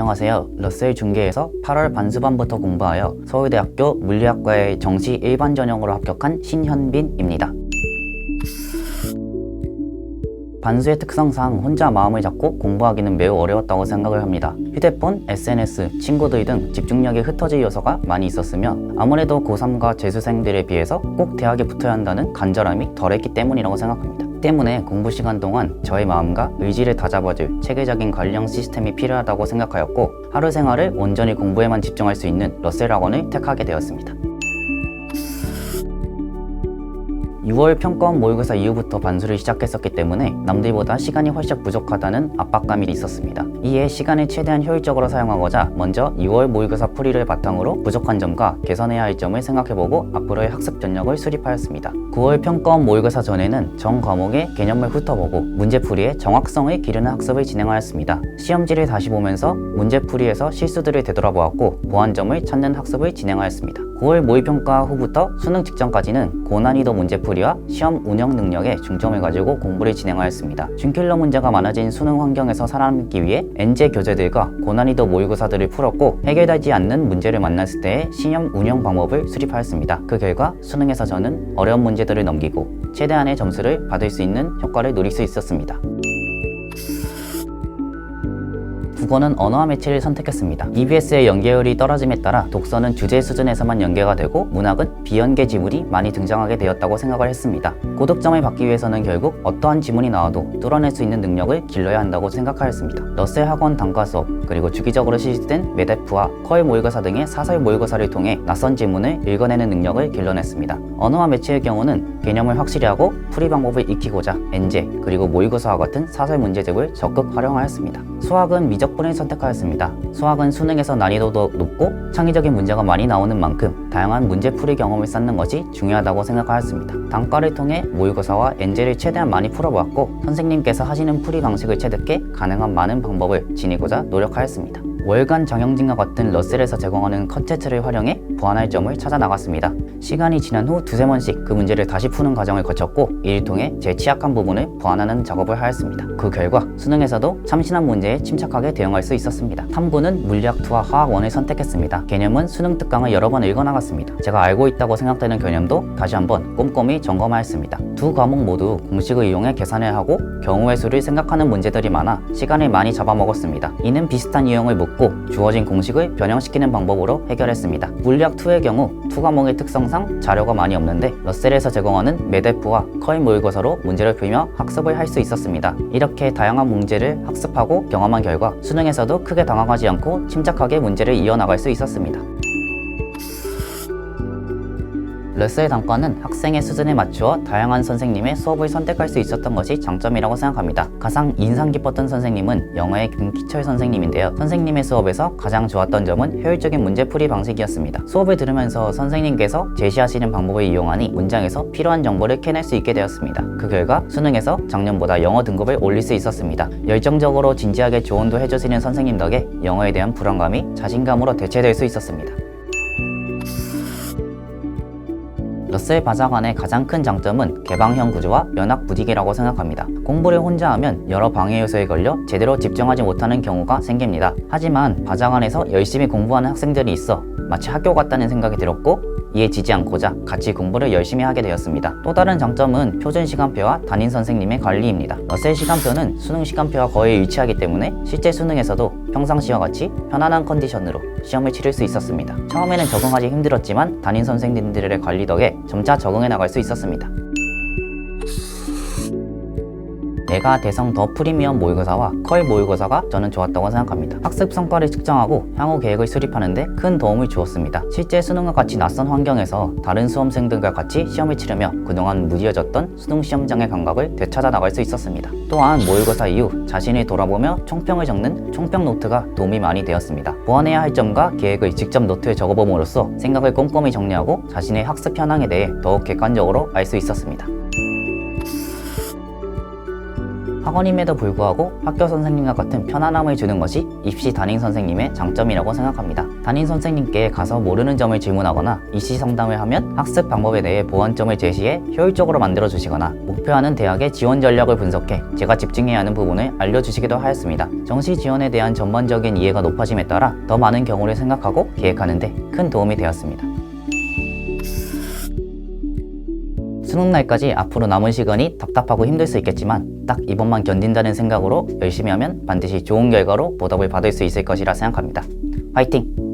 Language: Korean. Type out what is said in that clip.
안녕하세요. 러셀 중계에서 8월 반수반부터 공부하여 서울대학교 물리학과의 정시 일반 전형으로 합격한 신현빈입니다. 반수의 특성상 혼자 마음을 잡고 공부하기는 매우 어려웠다고 생각을 합니다. 휴대폰, SNS, 친구들 등 집중력이 흩어질 요소가 많이 있었으며 아무래도 고3과 재수생들에 비해서 꼭 대학에 붙어야 한다는 간절함이 덜했기 때문이라고 생각합니다. 때문에 공부 시간 동안 저의 마음과 의지를 다잡아줄 체계적인 관련 시스템이 필요하다고 생각하였고 하루 생활을 온전히 공부에만 집중할 수 있는 러셀 학원을 택하게 되었습니다. 6월 평가원 모의고사 이후부터 반수를 시작했었기 때문에 남들보다 시간이 훨씬 부족하다는 압박감이 있었습니다. 이에 시간을 최대한 효율적으로 사용하고자 먼저 6월 모의고사 풀이를 바탕으로 부족한 점과 개선해야 할 점을 생각해보고 앞으로의 학습 전략을 수립하였습니다. 9월 평가원 모의고사 전에는 전 과목의 개념을 훑어보고 문제풀이의 정확성을 기르는 학습을 진행하였습니다. 시험지를 다시 보면서 문제풀이에서 실수들을 되돌아보았고 보완점을 찾는 학습을 진행하였습니다. 9월 모의평가 후부터 수능 직전까지는 고난이도 문제풀이와 시험 운영 능력에 중점을 가지고 공부를 진행하였습니다. 준킬러 문제가 많아진 수능 환경에서 살아남기 위해 엔제 교재들과 고난이도 모의고사들을 풀었고 해결되지 않는 문제를 만났을 때의 시험 운영 방법을 수립하였습니다. 그 결과 수능에서 저는 어려운 문제들을 넘기고 최대한의 점수를 받을 수 있는 효과를 누릴 수 있었습니다. 국어는 언어와 매체를 선택했습니다. EBS의 연계율이 떨어짐에 따라 독서는 주제 수준에서만 연계가 되고 문학은 비연계 지문이 많이 등장하게 되었다고 생각을 했습니다. 고득점을 받기 위해서는 결국 어떠한 지문이 나와도 뚫어낼 수 있는 능력을 길러야 한다고 생각하였습니다. 러셀 학원 단과 수업, 그리고 주기적으로 실시된 메데프와 컬 모의고사 등의 사설 모의고사를 통해 낯선 지문을 읽어내는 능력을 길러냈습니다. 언어와 매체의 경우는 개념을 확실히 하고 풀이 방법을 익히고자 엔제, 그리고 모의고사와 같은 사설 문제집을 적극 활용하였습니다. 수학은 미적분을 선택하였습니다. 수학은 수능에서 난이도도 높고 창의적인 문제가 많이 나오는 만큼 다양한 문제풀이 경험을 쌓는 것이 중요하다고 생각하였습니다. 단과를 통해 모의고사와 엔제를 최대한 많이 풀어보았고 선생님께서 하시는 풀이 방식을 체득해 가능한 많은 방법을 지니고자 노력하였습니다. 월간 정형진과 같은 러셀에서 제공하는 컨텐츠를 활용해 보완할 점을 찾아 나갔습니다. 시간이 지난 후 두세 번씩 그 문제를 다시 푸는 과정을 거쳤고 이를 통해 제 취약한 부분을 보완하는 작업을 하였습니다. 그 결과 수능에서도 참신한 문제에 침착하게 대응할 수 있었습니다. 탐구는 물리학2와 화학 1을 선택했습니다. 개념은 수능 특강을 여러 번 읽어나갔습니다. 제가 알고 있다고 생각되는 개념도 다시 한번 꼼꼼히 점검하였습니다. 두 과목 모두 공식을 이용해 계산을 하고 경우의 수를 생각하는 문제들이 많아 시간을 많이 잡아먹었습니다. 이는 비슷한 유형을 묻고 주어진 공식을 변형시키는 방법으로 해결했습니다. 물리학2의 경우 두 과목의 특성상 자료가 많이 없는데 러셀에서 제공하는 메데프와 컬 모의고사로 문제를 풀며 학습을 할 수 있었습니다. 이렇게 다양한 문제를 학습하고 경험한 결과 수능에서도 크게 당황하지 않고 침착하게 문제를 이어나갈 수 있었습니다. 러셀 단과는 학생의 수준에 맞추어 다양한 선생님의 수업을 선택할 수 있었던 것이 장점이라고 생각합니다. 가장 인상 깊었던 선생님은 영어의 김기철 선생님인데요. 선생님의 수업에서 가장 좋았던 점은 효율적인 문제풀이 방식이었습니다. 수업을 들으면서 선생님께서 제시하시는 방법을 이용하니 문장에서 필요한 정보를 캐낼 수 있게 되었습니다. 그 결과 수능에서 작년보다 영어 등급을 올릴 수 있었습니다. 열정적으로 진지하게 조언도 해주시는 선생님 덕에 영어에 대한 불안감이 자신감으로 대체될 수 있었습니다. 러셀 바자간의 가장 큰 장점은 개방형 구조와 면학 부디기라고 생각합니다. 공부를 혼자 하면 여러 방해 요소에 걸려 제대로 집중하지 못하는 경우가 생깁니다. 하지만 바자간에서 열심히 공부하는 학생들이 있어 마치 학교 같다는 생각이 들었고 이에 지지 않고자 같이 공부를 열심히 하게 되었습니다. 또 다른 장점은 표준 시간표와 담임 선생님의 관리입니다. 러셀 시간표는 수능 시간표와 거의 일치하기 때문에 실제 수능에서도 평상시와 같이 편안한 컨디션으로 시험을 치를 수 있었습니다. 처음에는 적응하기 힘들었지만 담임 선생님들의 관리 덕에 점차 적응해 나갈 수 있었습니다. 내가 대성 더 프리미엄 모의고사와 컬 모의고사가 저는 좋았다고 생각합니다. 학습 성과를 측정하고 향후 계획을 수립하는 데 큰 도움을 주었습니다. 실제 수능과 같이 낯선 환경에서 다른 수험생들과 같이 시험을 치르며 그동안 무뎌졌던 수능 시험장의 감각을 되찾아 나갈 수 있었습니다. 또한 모의고사 이후 자신을 돌아보며 총평을 적는 총평 노트가 도움이 많이 되었습니다. 보완해야 할 점과 계획을 직접 노트에 적어봄으로써 생각을 꼼꼼히 정리하고 자신의 학습 현황에 대해 더욱 객관적으로 알 수 있었습니다. 학원임에도 불구하고 학교 선생님과 같은 편안함을 주는 것이 입시 담임 선생님의 장점이라고 생각합니다. 담임 선생님께 가서 모르는 점을 질문하거나 입시 상담을 하면 학습 방법에 대해 보완점을 제시해 효율적으로 만들어 주시거나 목표하는 대학의 지원 전략을 분석해 제가 집중해야 하는 부분을 알려주시기도 하였습니다. 정시 지원에 대한 전반적인 이해가 높아짐에 따라 더 많은 경우를 생각하고 계획하는 데 큰 도움이 되었습니다. 수능날까지 앞으로 남은 시간이 답답하고 힘들 수 있겠지만 딱 이번만 견딘다는 생각으로 열심히 하면 반드시 좋은 결과로 보답을 받을 수 있을 것이라 생각합니다. 화이팅!